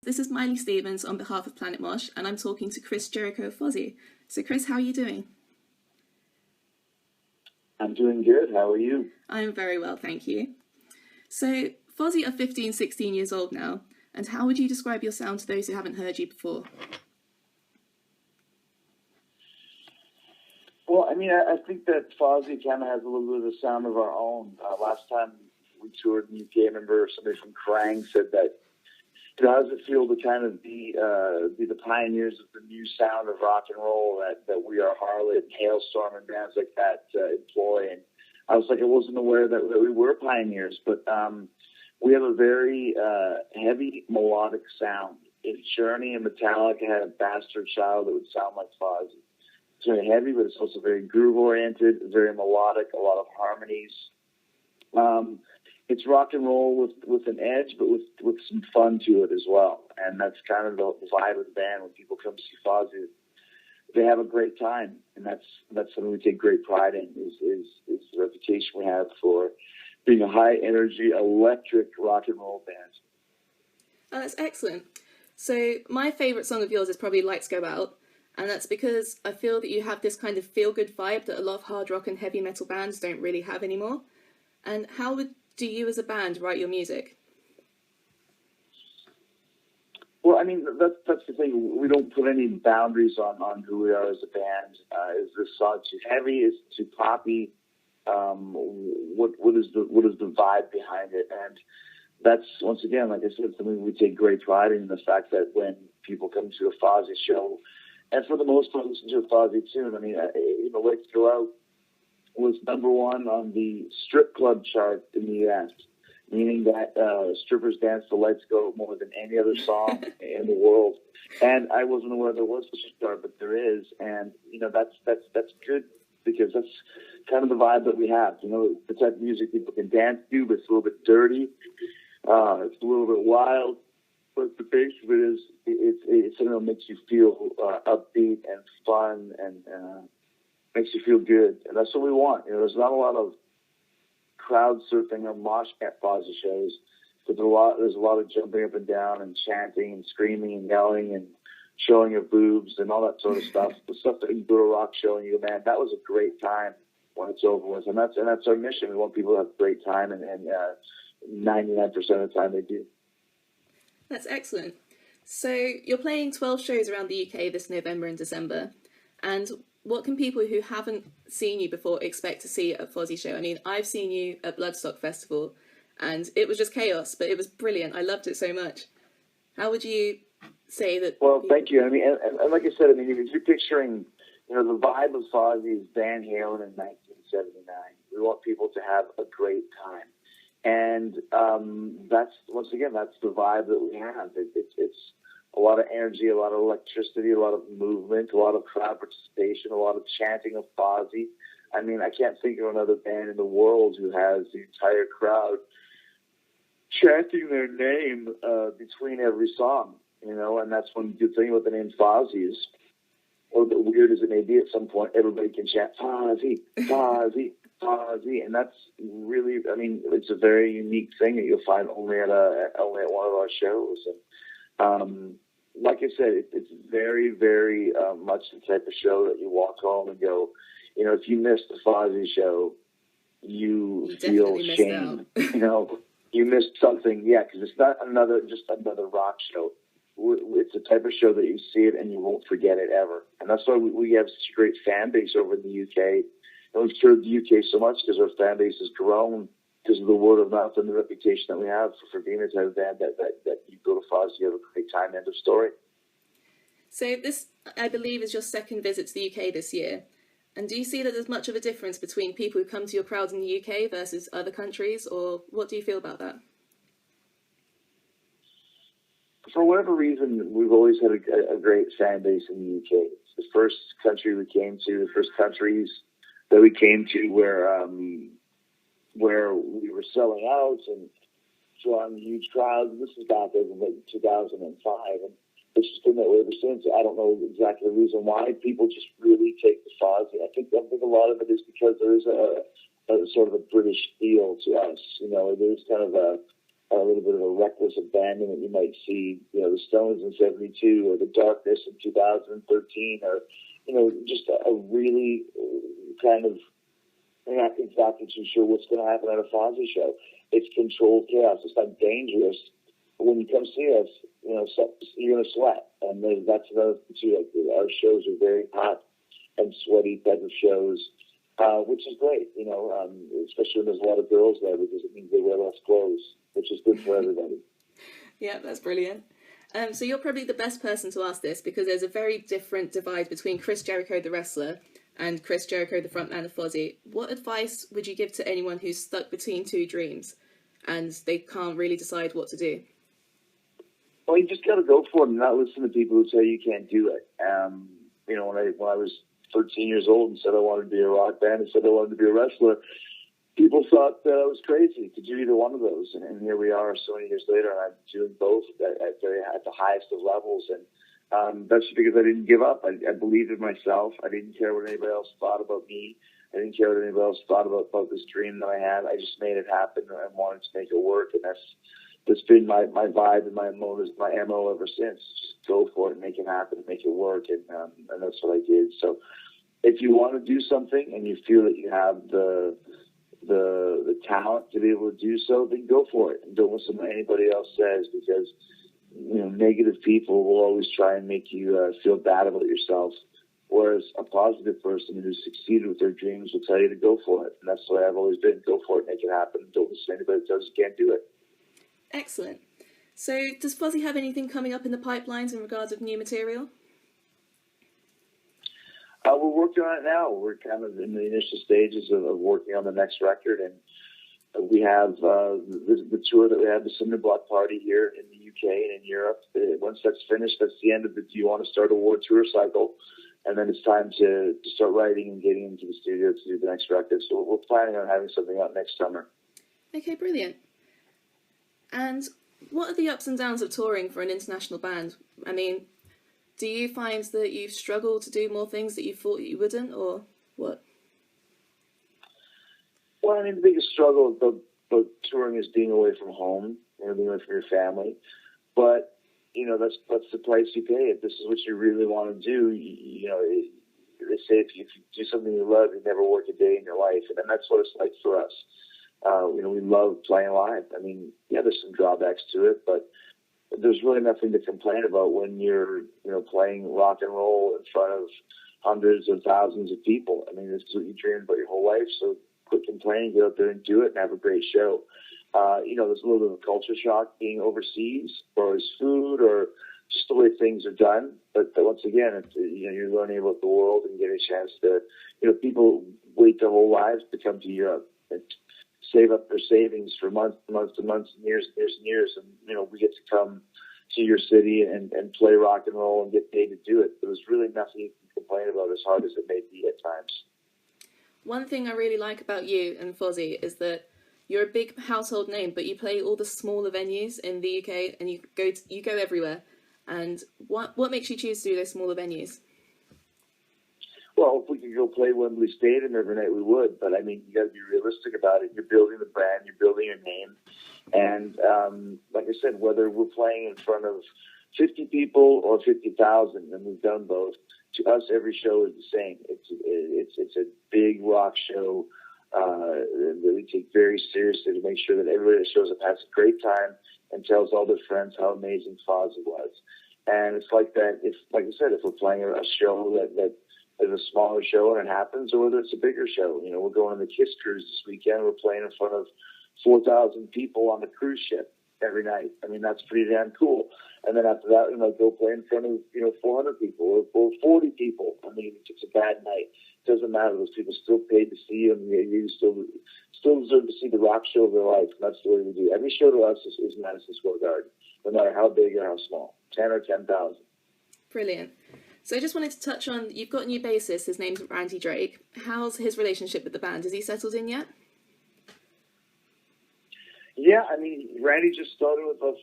This is Miley Stevens on behalf of PlanetMosh, and I'm talking to Chris Jericho of Fozzy. So Chris, how are you doing? I'm doing good. How are you? I'm very well, thank you. So Fozzy are 15, 16 years old now, and how would you describe your sound to those who haven't heard you before? Well, I mean, I think that Fozzy kind of has a little bit of the sound of our own. Last time we toured in the UK, I remember somebody from Krang said that, how does it feel to kind of be the pioneers of the new sound of rock and roll that We Are Harlot, Hailstorm, and bands like that employ? And I was like, I wasn't aware that we were pioneers, but we have a very heavy melodic sound. If Journey and Metallica had a bastard child, it would sound like Fozzy. It's very heavy, but it's also very groove-oriented, very melodic, a lot of harmonies. It's rock and roll with an edge, but with some fun to it as well. And that's kind of the vibe of the band. When people come see Fozzy, they have a great time, and that's something we take great pride in. Is the reputation we have for being a high-energy, electric rock and roll band. Oh, that's excellent. So my favourite song of yours is probably Lights Go Out, and that's because I feel that you have this kind of feel-good vibe that a lot of hard rock and heavy metal bands don't really have anymore. And how do you as a band write your music? Well, I mean, that's the thing. We don't put any boundaries on who we are as a band. Is this song too heavy? Is it too poppy? What is the vibe behind it? And that's, once again, like I said, something we take great pride in, the fact that when people come to a Fozzy show, and for the most part listen to a Fozzy tune, I mean, Lights Go Out was #1 on the strip club chart in the U.S., meaning that strippers dance to Lights Go more than any other song in the world. And I wasn't aware there was such a chart, but there is. And, that's good, because that's kind of the vibe that we have. The type of music people can dance to, but it's a little bit dirty. It's a little bit wild. But the base of it is, it's something that makes you feel upbeat and fun and makes you feel good. And that's what we want. There's not a lot of crowd surfing or mosh at Fozzy shows, but there's a lot of jumping up and down and chanting and screaming and yelling and showing your boobs and all that sort of stuff. The stuff that you go to a rock show and you go, man, that was a great time when it's over with. And that's our mission. We want people to have a great time, and 99% of the time they do. That's excellent. So you're playing 12 shows around the UK this November and December. And what can people who haven't seen you before expect to see at a Fozzy show? I mean, I've seen you at Bloodstock Festival, and it was just chaos, but it was brilliant. I loved it so much. How would you say that? Well, thank you. I mean, and like I said, I mean, if you're picturing, the vibe of Fozzy is Van Halen in 1979. We want people to have a great time. And that's the vibe that we have. It's a lot of energy, a lot of electricity, a lot of movement, a lot of crowd participation, a lot of chanting of Fozzy. I mean, I can't think of another band in the world who has the entire crowd chanting their name between every song, and that's one good thing about the name Fozzy is, or the weird as it may be, at some point, everybody can chant Fozzy, Fozzy, Fozzy, and that's really, I mean, it's a very unique thing that you'll find only at one of our shows. And like I said, it's very, very much the type of show that you walk home and go, if you missed the Fozzy show, you feel shame. You missed something, because it's not just another rock show. It's the type of show that you see it and you won't forget it ever. And that's why we have such a great fan base over in the UK. And we've toured the UK so much because our fan base has grown because of the word of mouth and the reputation that we have for being a type of band that you go to Fozzy, you have a great time, end of story. So this, I believe, is your second visit to the UK this year. And do you see that there's much of a difference between people who come to your crowds in the UK versus other countries, or what do you feel about that? For whatever reason, we've always had a great fan base in the UK. It's the first country we came to, the first countries that we came to where we were selling out and drawing huge crowds. This is back in like 2005, and it's just been that way ever since. I don't know exactly the reason why. People just really take the Fozzy. I think a lot of it is because there is a sort of a British feel to us. There's kind of a little bit of a reckless abandon that you might see, the the Stones in '72, or the Darkness in 2013, or just a really kind of, you're not exactly too sure what's going to happen at a Fozzy show. It's controlled chaos. It's not dangerous. But when you come see us, you're going to sweat. And that's another thing too. Like, our shows are very hot and sweaty type of shows, which is great, especially when there's a lot of girls there, because it means they wear less clothes, which is good for everybody. Yeah, that's brilliant. So you're probably the best person to ask this, because there's a very different divide between Chris Jericho, the wrestler, and Chris Jericho, the frontman of Fozzy. What advice would you give to anyone who's stuck between two dreams and they can't really decide what to do? Well, you just got to go for it and not listen to people who tell you can't do it. When I was 13 years old and said I wanted to be a rock band and said I wanted to be a wrestler, people thought that I was crazy to do either one of those. And here we are so many years later, and I'm doing both at the highest of levels. And that's because I didn't give up. I believed in myself. I didn't care what anybody else thought about me. I didn't care what anybody else thought about this dream that I had. I just made it happen, and I wanted to make it work. And that's been my vibe and my MO ever since. Just go for it, make it happen, make it work, and that's what I did. So if you want to do something and you feel that you have the talent to be able to do so, then go for it, and don't listen to what anybody else says, because negative people will always try and make you feel bad about yourself, whereas a positive person who's succeeded with their dreams will tell you to go for it. And that's the way I've always been. Go for it, make it happen. Don't listen to anybody that says you can't do it. Excellent. So does Fozzy have anything coming up in the pipelines in regards of new material? We're working on it now. We're kind of in the initial stages of working on the next record, and we have the tour that we have, the Cinder Block Party here in the UK and in Europe. Once that's finished, that's the end of the Do You Want to Start a War tour cycle, and then it's time to start writing and getting into the studio to do the next record. So we're planning on having something out next summer. Okay, brilliant. And what are the ups and downs of touring for an international band? I mean, do you find that you've struggled to do more things that you thought you wouldn't, or what? Well, the biggest struggle about touring is being away from home, being away from your family. But, that's the price you pay. If this is what you really want to do, they say if you do something you love, you never work a day in your life. And that's what it's like for us. We love playing live. There's some drawbacks to it, but there's really nothing to complain about when you're, playing rock and roll in front of hundreds of thousands of people. This is what you dreamed about your whole life. So quit complaining, get out there and do it and have a great show. There's a little bit of a culture shock being overseas, or as food, or just the way things are done. But once again, you're learning about the world and getting a chance to, people wait their whole lives to come to Europe and save up their savings for months and months and months and years and years and years. And, we get to come to your city and play rock and roll and get paid to do it. There's really nothing you can complain about, as hard as it may be at times. One thing I really like about you and Fozzy is that you're a big household name, but you play all the smaller venues in the UK, and you go everywhere. And what makes you choose to do those smaller venues? Well, if we could go play Wembley Stadium every night, we would. But you got to be realistic about it. You're building the brand, you're building your name, and like I said, whether we're playing in front of 50 people or 50,000, and we've done both. To us, every show is the same. It's a big rock show that we take very seriously to make sure that everybody that shows up has a great time and tells all their friends how amazing Fozzy was. And it's like that. Like I said, if we're playing a show that is a smaller show and it happens, or whether it's a bigger show. We're going on the Kiss Cruise this weekend. We're playing in front of 4,000 people on the cruise ship every night. That's pretty damn cool. And then after that, we might go play in front of 400 people or 40 people. If it's a bad night, it doesn't matter. Those people still paid to see you, and you still deserve to see the rock show of their life. And that's the way we do. Every show to us is Madison Square Garden, no matter how big or how small, 10 or 10,000. Brilliant. So I just wanted to touch on, you've got a new bassist, his name's Angie Drake. How's his relationship with the band? Is he settled in yet? Yeah, Randy just started with us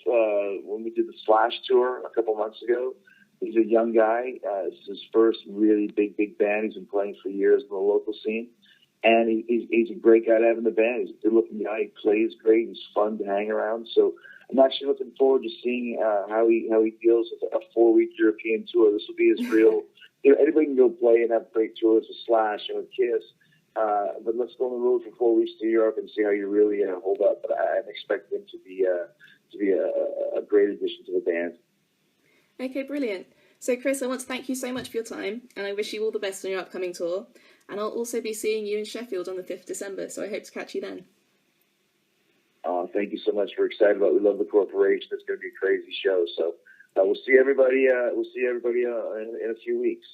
when we did the Slash tour a couple months ago. He's a young guy. It's his first really big band. He's been playing for years in the local scene. And he's a great guy to have in the band. He's a good-looking guy. He plays great. He's fun to hang around. So I'm actually looking forward to seeing how he feels with a 4-week European tour. This will be his real. Anybody can go play and have great tours with Slash and with Kiss, but let's go on the road for 4 weeks to Europe and see how you really hold up. But I'm expecting him to be a great addition to the band. Okay, brilliant. So, Chris, I want to thank you so much for your time, and I wish you all the best on your upcoming tour. And I'll also be seeing you in Sheffield on the 5th of December, so I hope to catch you then. Thank you so much. We're excited about it. We love the corporation. It's going to be a crazy show. So we'll see everybody. In a few weeks.